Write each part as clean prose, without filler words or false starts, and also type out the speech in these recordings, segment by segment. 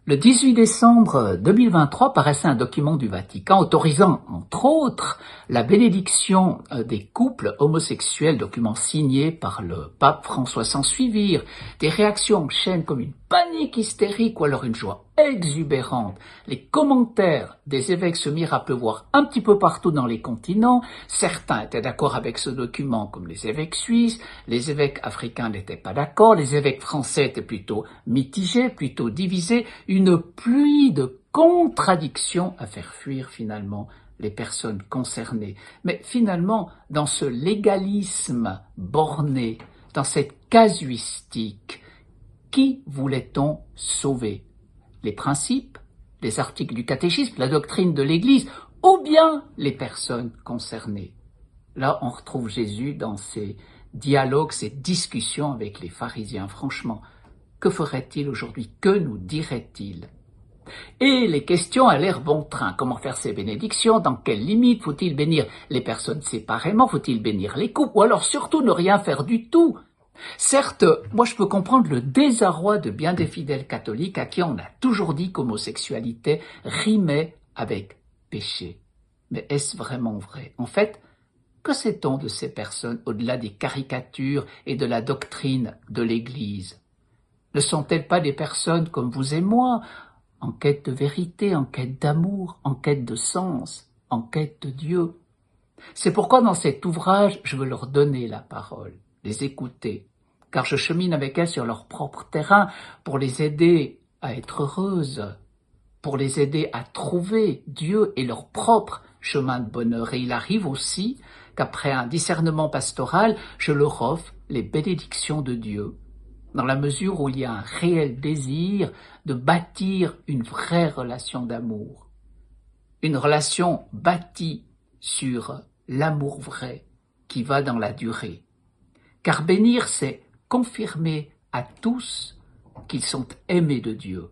Le 18 décembre 2023 paraissait un document du Vatican autorisant, entre autres, la bénédiction des couples homosexuels, document signé par le pape François. S'ensuivirent des réactions en chaîne comme une panique hystérique ou alors une joie exubérante. Les commentaires des évêques se mirent à pleuvoir un petit peu partout dans les continents. Certains étaient d'accord avec ce document comme les évêques suisses, les évêques africains n'étaient pas d'accord, les évêques français étaient plutôt mitigés, plutôt divisés, une pluie de contradictions à faire fuir finalement les personnes concernées. Mais finalement, dans ce légalisme borné, dans cette casuistique, qui voulait-on sauver? Les principes, les articles du catéchisme, la doctrine de l'Église, ou bien les personnes concernées? Là, on retrouve Jésus dans ses dialogues, ses discussions avec les pharisiens. Franchement, que ferait-il aujourd'hui? Que nous dirait-il? Et les questions allèrent bon train. Comment faire ces bénédictions? Dans quelles limites? Faut-il bénir les personnes séparément? Faut-il bénir les couples? Ou alors surtout ne rien faire du tout? Certes, moi je peux comprendre le désarroi de bien des fidèles catholiques à qui on a toujours dit qu'homosexualité rimait avec péché. Mais est-ce vraiment vrai? En fait, que sait-on de ces personnes au-delà des caricatures et de la doctrine de l'Église? Ne sont-elles pas des personnes comme vous et moi, en quête de vérité, en quête d'amour, en quête de sens, en quête de Dieu? C'est pourquoi dans cet ouvrage, je veux leur donner la parole, les écouter, car je chemine avec elles sur leur propre terrain pour les aider à être heureuses, pour les aider à trouver Dieu et leur propre chemin de bonheur. Et il arrive aussi qu'après un discernement pastoral, je leur offre les bénédictions de Dieu, dans la mesure où il y a un réel désir de bâtir une vraie relation d'amour, une relation bâtie sur l'amour vrai qui va dans la durée. Car bénir, c'est confirmer à tous qu'ils sont aimés de Dieu.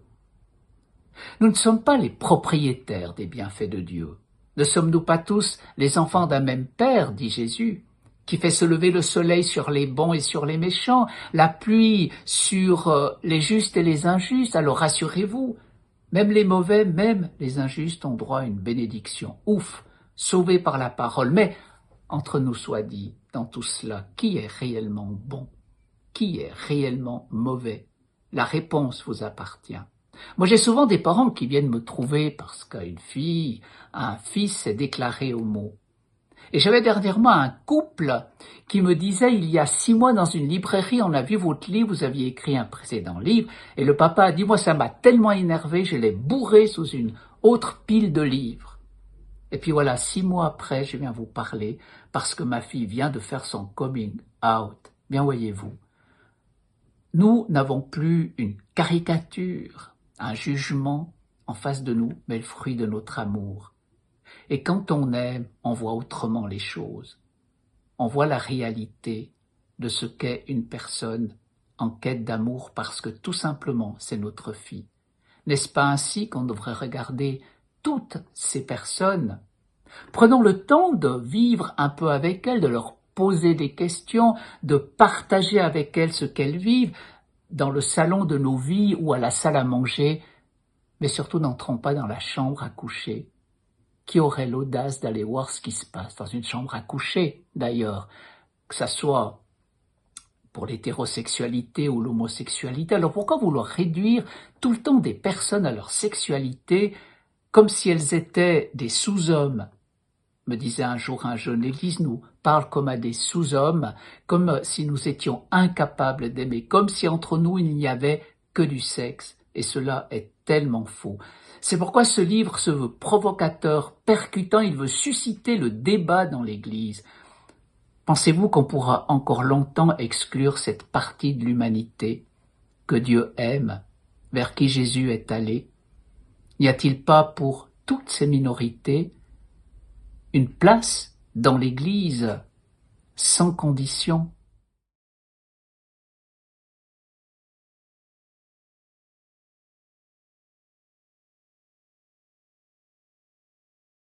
Nous ne sommes pas les propriétaires des bienfaits de Dieu. Ne sommes-nous pas tous les enfants d'un même Père, dit Jésus, qui fait se lever le soleil sur les bons et sur les méchants, la pluie sur les justes et les injustes? Alors rassurez-vous, même les mauvais, même les injustes ont droit à une bénédiction. Ouf, sauvés par la parole. Mais, entre nous soit dit, dans tout cela, qui est réellement bon? Qui est réellement mauvais? La réponse vous appartient. Moi, j'ai souvent des parents qui viennent me trouver parce qu'une fille, un fils s'est déclaré homo. Et j'avais dernièrement un couple qui me disait, il y a 6 mois dans une librairie, on a vu votre livre, vous aviez écrit un précédent livre, et le papa a dit, moi ça m'a tellement énervé, je l'ai bourré sous une autre pile de livres. Et puis voilà, 6 mois après, je viens vous parler, parce que ma fille vient de faire son coming out. Bien voyez-vous, nous n'avons plus une caricature, un jugement en face de nous, mais le fruit de notre amour. Et quand on aime, on voit autrement les choses. On voit la réalité de ce qu'est une personne en quête d'amour parce que tout simplement c'est notre fille. N'est-ce pas ainsi qu'on devrait regarder toutes ces personnes? Prenons le temps de vivre un peu avec elles, de leur poser des questions, de partager avec elles ce qu'elles vivent dans le salon de nos vies ou à la salle à manger, mais surtout n'entrons pas dans la chambre à coucher. Qui aurait l'audace d'aller voir ce qui se passe dans une chambre à coucher, d'ailleurs, que ça soit pour l'hétérosexualité ou l'homosexualité? Alors pourquoi vouloir réduire tout le temps des personnes à leur sexualité comme si elles étaient des sous-hommes? Me disait un jour un jeune, l'Église nous parle comme à des sous-hommes, comme si nous étions incapables d'aimer, comme si entre nous il n'y avait que du sexe. Et cela est tellement faux. C'est pourquoi ce livre se veut provocateur, percutant, il veut susciter le débat dans l'Église. Pensez-vous qu'on pourra encore longtemps exclure cette partie de l'humanité que Dieu aime, vers qui Jésus est allé? N'y a-t-il pas pour toutes ces minorités une place dans l'Église sans condition?